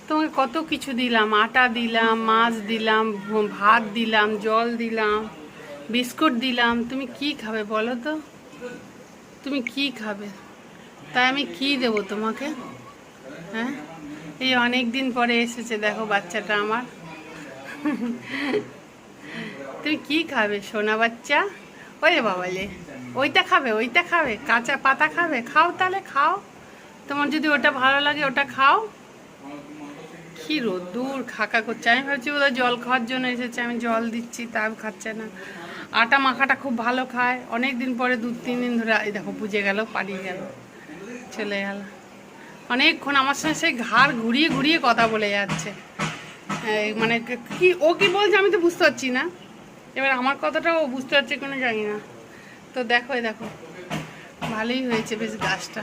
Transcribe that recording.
তোমাকে কত কিছু দিলাম, আটা দিলাম, মাছ দিলাম, ভাত দিলাম, জল দিলাম, বিস্কুট দিলাম, তুমি কি খাবে বলো তো? তুমি কি খাবে? তাই আমি কি দেবো তোমাকে? হ্যাঁ, এই অনেক দিন পরে এসেছে দেখো বাচ্চাটা আমার। তুমি কি খাবে সোনা বাচ্চা? ওরে বাবালে, ওইটা খাবে, ওইটা খাবে, কাঁচা পাতা খাবে? খাও তাহলে খাও, তোমার যদি ওটা ভালো লাগে ওটা খাও। কি রোদ্দুর খাকা করছে, আমি ভাবছি বোধহয় জল খাওয়ার জন্য এসেছে, আমি জল দিচ্ছি তাও খাচ্ছে না। আটা মাখাটা খুব ভালো খায়, অনেক দিন পরে 2-3 দিন ধরে এই দেখো বুঝে গেল, পালিয়ে গেল, চলে গেল। অনেকক্ষণ আমার সঙ্গে সেই ঘাড় ঘুরিয়ে ঘুরিয়ে কথা বলে যাচ্ছে। মানে কি ও কি বলছে আমি তো বুঝতে পারছি না, এবার আমার কথাটাও ও বুঝতে পারছে কোনো জানি না। তো দেখো, এই দেখো ভালোই হয়েছে বেশ গাছটা।